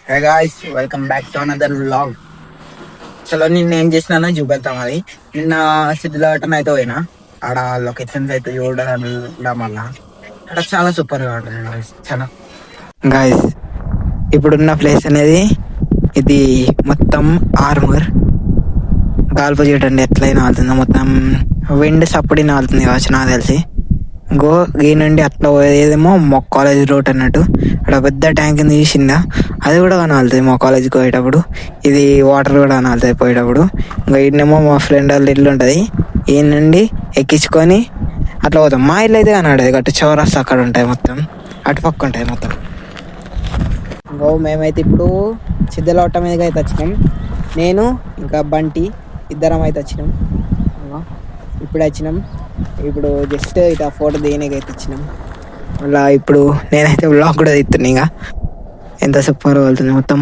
Hey guys, welcome back to another vlog. చలో నిన్న ఏం చేసినానో చూపెడతాం. అది నిన్న సిద్ధిలాటం అయితే పోయినా. ఆడ లొకేషన్స్ అయితే చూడడం వల్ల అక్కడ చాలా సూపర్గా ఉంటుంది guys. చాలా గాయస్, ఇప్పుడున్న ప్లేస్ అనేది ఇది మొత్తం ఆర్మూర్. గాల్పు చూడండి ఎట్లయినా అవుతుంది, మొత్తం విండ్ సప్పుడిన అవుతుంది కావచ్చు నాకు తెలిసి. గో ఈ నుండి అట్లా పోయేదేమో మా కాలేజ్ రోడ్ అన్నట్టు. అక్కడ పెద్ద ట్యాంక్ తీసిందా, అది కూడా కనాలుతుంది మా కాలేజ్కి పోయేటప్పుడు. ఇది వాటర్ కూడా కనాలుతుంది పోయేటప్పుడు. ఇంకా ఈయనేమో మా ఫ్రెండ్ వాళ్ళ ఇల్లు ఉంటుంది. ఈ నుండి ఎక్కించుకొని అట్లా పోతాం. మా ఇల్లు అయితే కనబడేది అటు చౌరస్తా అక్కడ ఉంటాయి, మొత్తం అటు పక్క ఉంటాయి మొత్తం. ఇంకో మేమైతే ఇప్పుడు సిద్ధలోట మీదకి అయితే వచ్చినాం. నేను ఇంకా బంటి ఇద్దరం అయితే వచ్చినాం. ఇప్పుడు వచ్చినాం. ఇప్పుడు జస్ట్ ఇట్లా ఫోటో దిగనీకి అయితే వచ్చినాం. అలా ఇప్పుడు నేనైతే బ్లాగ్ కూడా తీస్తున్నా. ఇంకా ఎంత సూపర్ వెళ్తుంది మొత్తం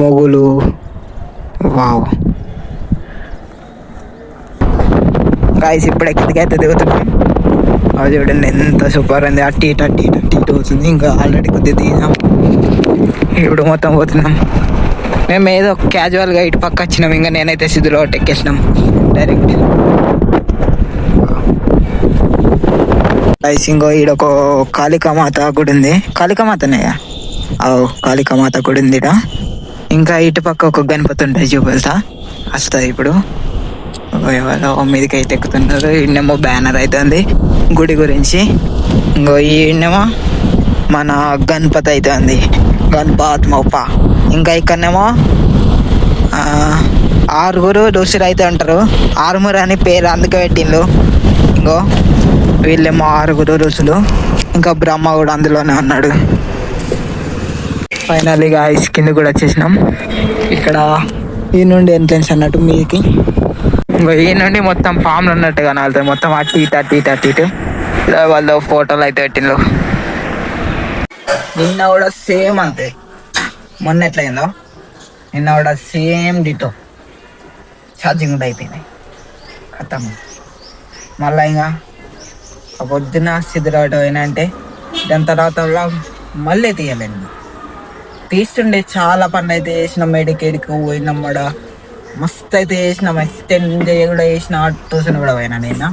మొగులు. వావ్ గాయస్, ఇప్పుడు ఎక్కడికైతే దిగుతున్నాం. అది చూడండి ఎంత సూపర్ ఉంది. అట్టి ఇటు అట్టి ఇటు అట్టి ఇటు అవుతుంది. ఇంకా ఆల్రెడీ కొద్దిగా దిగినాం. ఇప్పుడు మొత్తం పోతున్నాం. మేము ఏదో క్యాజువల్గా ఇటు పక్క వచ్చినాం. ఇంకా నేనైతే సిద్ధులో ఎక్కేసినాం డైరెక్ట్. ఇంకో ఈడొక కాళికామాత గుడి ఉంది. కాళికామాతనే కాళికామాత గుడి ఉంది ఈడ. ఇంకా ఇటు పక్క ఒక గణపతి ఉంటాయి, చూపెళ్తా వస్తుంది ఇప్పుడు. మీదకి అయితే ఎక్కుతున్నారు. ఈయనేమో బ్యానర్ అయితే ఉంది గుడి గురించి. ఇంకో ఈయనేమో మన గణపతి అయితే ఉంది, గణపతి మొప్ప. ఇంకా ఇక్కడనేమో ఆరుగురు ఋషులు అయితే ఉంటారు. ఆర్మూర్ అని పేరు అందుకే పెట్టిండ్రు. ఇంకో వీళ్ళేమో ఆరుగురు ఋషులు. ఇంకా బ్రహ్మ కూడా అందులోనే ఉన్నాడు. ఫైనల్గా ఐస్ కింద కూడా వచ్చేసినాం. ఇక్కడ ఈ నుండి ఎంట్రెన్స్ అన్నట్టు మీకి. ఇంకా ఈ నుండి మొత్తం పాములు ఉన్నట్టుగా కనబడుతుంది. మొత్తం అటు ఇటు అటు ఇటు అటు ఇటు వాళ్ళు ఫోటోలు అయితే పెట్టిండ్రు. నిన్న కూడా సేమ్ అంతే, మొన్న ఎట్లయిందో నిన్న కూడా సేమ్ డిటో. ఛార్జింగ్ కూడా అయిపోయినాయి ఖతం. మళ్ళీ ఇంకా పొద్దున సిద్ధరావటం అయినంటే దాని తర్వాత మళ్ళీ తీయలేండి. తీస్తుండే చాలా పనులు అయితే చేసినాం. మేడికేడికి పోయినాం కూడా మస్తు అయితే చేసినాం. మస్తు ఎంజాయ్ కూడా చేసిన. ట్యూషన్ కూడా పోయినా నేను.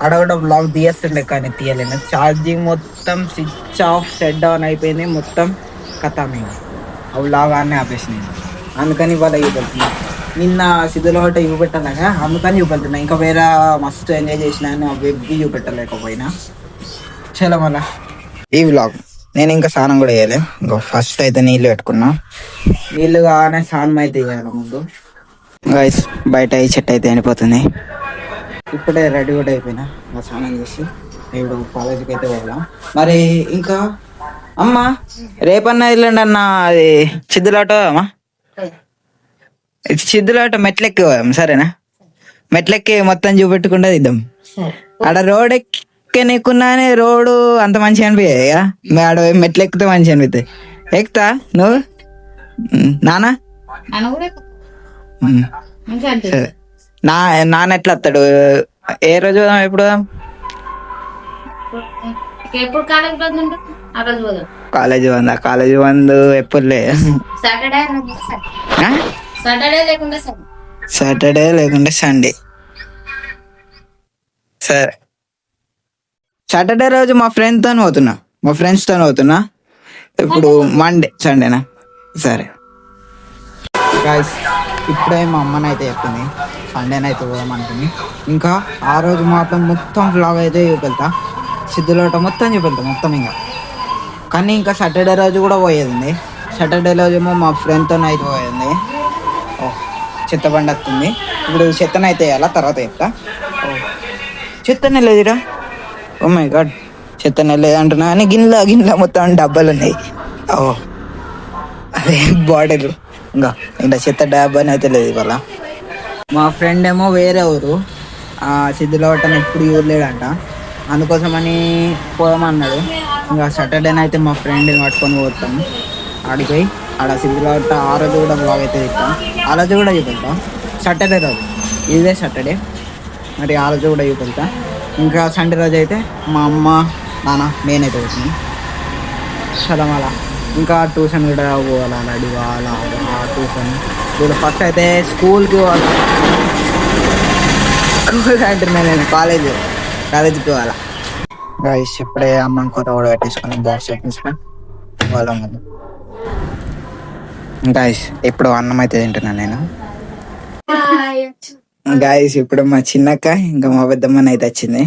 ఆడ కూడా బ్లాగ్ తీస్తుండే కానీ తీయలేను. ఛార్జింగ్ మొత్తం స్విచ్ ఆఫ్, షట్ డౌన్ అయిపోయింది మొత్తం ఖతం. ఇంకా ఆ బ్లాగ్ అన్నీ ఆపేసినాయి. అందుకని ఇవాళ చూపెడుతున్నా. నిన్న సిద్ధులవాట చూపెట్టాలగా అందుకని చూపెడుతున్నా. ఇంకా వేరే మస్తు ఎంజాయ్ చేసినా వెబ్కి చూపెట్టలేకపోయినా. చలో మళ్ళా ఈ వ్లాగ్. నేను ఇంకా స్నానం కూడా వేయలే. ఇంకా ఫస్ట్ అయితే నీళ్ళు పెట్టుకున్నా. నీళ్ళు కాగానే స్నానం అయితే వేయాలి ముందు. గైస్, బయట ఈ చెట్టు అయితే ఎండిపోతుంది. ఇప్పుడే రెడీ కూడా అయిపోయినా. ఇంకా స్నానం చేసి ఇప్పుడు కాలేజీకి అయితే పోవాలా. మరి ఇంకా అమ్మ రేపన్నా వెళ్ళండి అన్న. అది సిద్ధులాట అమ్మా, సిద్ధులాట మెట్లెక్కి పోదాం సరేనా? మెట్లెక్కి మొత్తం చూపెట్టుకుంటే ఇద్దాం. ఆడ రోడ్ ఎక్కనికున్నానే రోడ్డు అంత మంచిగా అనిపించాయి. ఆడ మెట్లు ఎక్కితే మంచిగా అనిపిస్తాయి. ఎక్కుతా నువ్వు నాన్న? సరే. నాన్న ఎట్లా వస్తాడు? ఏ రోజు పోదాం? ఎప్పుడు పోదాం? కాలేజీ బందా? కాలేజీ బంద్ ఎప్పుడు లే. సాటర్డే లేకుంటే సండే. సరే, సాటర్డే రోజు మా ఫ్రెండ్తో పోతున్నా, మా ఫ్రెండ్స్తో పోతున్నా. ఇప్పుడు మండే సండేనా? సరే గాయ్స్, ఇప్పుడే మా అమ్మని అయితే చెప్పింది సండేనైతే పోదాం అనుకుని. ఇంకా ఆ రోజు మాత్రం మొత్తం వ్లాగ్ అయితే చూపెళ్తా. సిద్ధులోట మొత్తం చూపెళ్తా మొత్తం. ఇంకా కానీ ఇంకా సాటర్డే రోజు కూడా పోయేది. సాటర్డే రోజు ఏమో మా ఫ్రెండ్తో అయితే పోయింది. చెత్త బండి వస్తుంది. ఇప్పుడు చెత్తనైతే వేయాలా, తర్వాత చెప్తా. చెత్తనే లేదురా. ఓ మై గాడ్, చెత్తనే లేదంటున్నా కానీ గిన్నెల మొత్తం డబ్బాలు ఉన్నాయి. అదే బాటిల్. ఇంకా ఇలా చెత్త డబ్బాని అయితే లేదు ఇవాళ. మా ఫ్రెండ్ ఏమో వేరే ఊరు, సిద్ధులవటం ఎప్పుడు ఊర్లేడంట. అందుకోసమని పోదామన్నాడు. ఇంకా సాటర్డేనైతే మా ఫ్రెండ్ పట్టుకొని పోతాం. ఆడిపోయి ఆడ సిద్ధులవట ఆ రోజు కూడా బ్లాగ్ అయితే చెప్తాం. ఆ రోజు కూడా చూపెళ్తాం. సాటర్డే రోజు, ఇదే సాటర్డే, మరి ఆ రోజు కూడా చూపెళ్తా. ఇంకా సండే రోజు అయితే మా అమ్మ నాన్న నేనైతే వచ్చినాం. చలో మళ్ళా ఇంకా ట్యూషన్ కూడా పోవాలా, రెడీ కావాలా ట్యూషన్. ఇప్పుడు ఫస్ట్ అయితే స్కూల్కి పోవాలా, స్కూల్ అంటున్నా నేను కాలేజీకి పోవాలా. గైస్ ఇప్పుడే అన్నం కూర కూడా పెట్టేసుకొని బాక్స్ పెట్టేసుకొని వాళ్ళం కదా. గైస్ ఇప్పుడు అన్నం అయితే తింటున్నాను నేను. గాయస్ ఇప్పుడు మా చిన్నక్క ఇంకా మా పెద్దమ్మని అయితే వచ్చింది.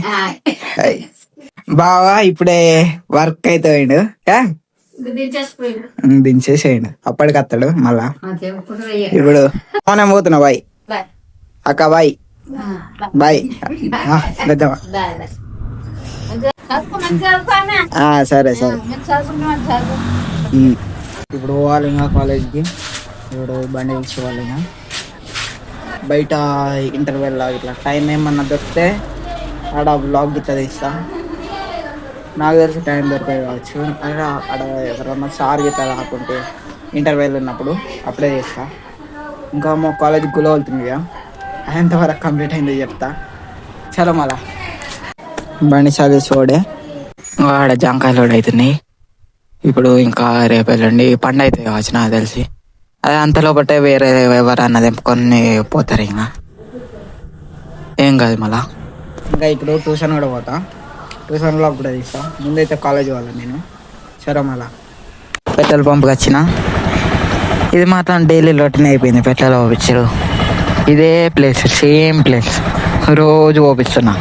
బావా ఇప్పుడే వర్క్ అయితే పోయిండు, దించేసేయండు, అప్పటికి వస్తాడు మళ్ళా. ఇప్పుడు మనం పోతున్నా బాయ్ అక్క, బాయ్ బాయ్ పెద్దమ్మ. సరే సరే. ఇప్పుడు పోవాలి ఇంకా కాలేజ్కి. ఇప్పుడు బండి తీసుకోవాలి ఇంకా. బయట ఇంటర్వెల్ ఇట్లా టైం ఏమన్నా దొరికితే ఆడ బ్లాగ్ ఇట్లా తీస్తా. నాకు తెలిసి టైం దొరకదు కావచ్చు, ఆడ ఎవరన్నా సార్ గిట్లా రాకుంటే ఇంటర్వెల్ ఉన్నప్పుడు అప్పుడే చేస్తా. ఇంకా మా కాలేజ్ గులో వెళ్తుంది ఇక, ఎంతవరకు కంప్లీట్ అయిందో చెప్తా. చలో మళ్ళా బండి సర్వీస్ రోడే ఆడ జాంకాయలు కూడా అవుతున్నాయి. ఇప్పుడు ఇంకా రేపు వెళ్ళండి పండు అవుతుంది కావచ్చు నాకు తెలిసి. అదే అంతలోపటే వేరే ఎవరన్నా తెంపుకొని పోతారు, ఇంకా ఏం కాదు మళ్ళా. ఇంకా ఇప్పుడు ట్యూషన్ కూడా పోతా, ట్యూషన్లో కూడా తీస్తా. ముందైతే కాలేజ్ పోవాలి నేను. సరే మళ్ళా పెట్రోల్ పంప్కి వచ్చిన. ఇది మాత్రం డైలీ రొటీన్ అయిపోయింది పెట్రోల్ పంపించడు. ఇదే ప్లేస్, సేమ్ ప్లేస్ రోజు పంపిస్తున్నా.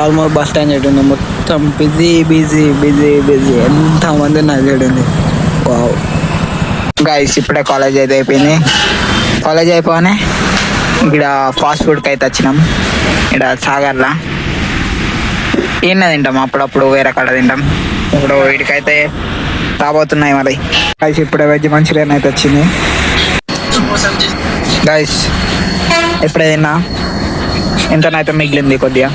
ఆల్మోస్ట్ బస్ స్టాండ్ చూడండి, మొత్తం బిజీ బిజీ బిజీ బిజీ, ఎంతమంది నాకు చూడండి. వావ్ గైస్ ఇప్పుడే కాలేజ్ అయితే అయిపోయింది. కాలేజ్ అయిపోగానే ఇక్కడ ఫాస్ట్ ఫుడ్కి అయితే వచ్చినాం. ఇక్కడ సాగర్లా ఈయన తింటాం, అప్పుడప్పుడు వేరే కాడ తింటాం. ఇప్పుడు వీటికైతే రాబోతున్నాయి మరి. గైస్ ఇప్పుడే వెజ్ మంచూరియన్ అయితే వచ్చింది. గైస్ ఇప్పుడే తిన్నా, ఇంతనైతే మిగిలింది కొద్దిగా.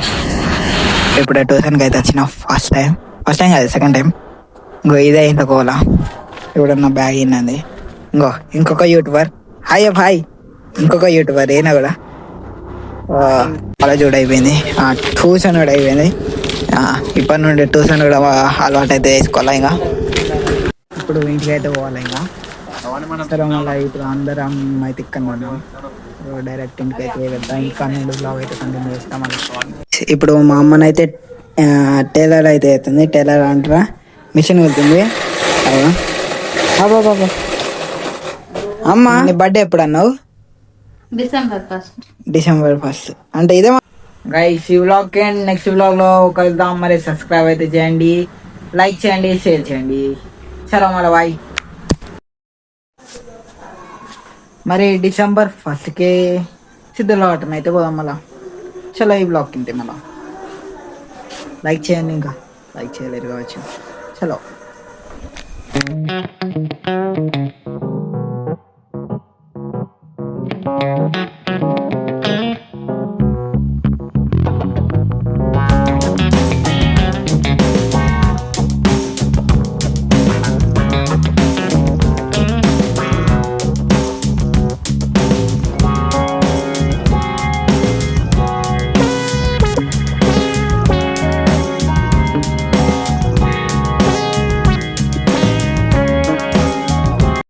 ఇప్పుడే ట్యూషన్కి అయితే వచ్చిన ఫస్ట్ టైం కాదు సెకండ్ టైం. ఇంకో ఇదే ఇంత కోలా. ఇప్పుడు నా బ్యాగ్ అయినది. ఇంకొక యూట్యూబర్, హాయ్ హాయ్, ఇంకొక యూట్యూబర్ అయినా కూడా. కాలేజ్ కూడా అయిపోయింది, ట్యూషన్ కూడా అయిపోయింది. ఇప్పటి నుండి ట్యూషన్ కూడా అలవాటు అయితే వేసుకోవాలి. ఇంకా ఇప్పుడు ఇంటికి అయితే పోవాలి. ఇంకా మళ్ళీ ఇప్పుడు అందరం అయితే ఇక్కడ డైరెక్ట్ ఇంటికి అయితే వెళ్తాం. ఇంకా నేను బ్లాగ్ అయితే కంటిన్యూ చేస్తాం. ఇప్పుడు మా అమ్మనైతే టైలర్ అయితే అవుతుంది. టైలర్ అంటారా, మిషన్ వెళ్తుంది. బాబా అమ్మ నీ బర్త్డే ఎప్పుడు అన్నావు? డిసెంబర్ 1 అంటే ఇదే. గైస్ ఈ వ్లాగ్ నెక్స్ట్ వ్లాగ్ లో కలుద్దాం. మరి సబ్స్క్రైబ్ అయితే చేయండి, లైక్ చేయండి, షేర్ చేయండి. చలో మళ్ళీ బాయ్. మరి డిసెంబర్ 1కే సిద్ధుల ఆటం అయితే పోదాం మళ్ళా. చలో ఈ బ్లాగ్ తింటే మళ్ళా లైక్ చేయండి, ఇంకా లైక్ చేయలేరు కావచ్చు. చలో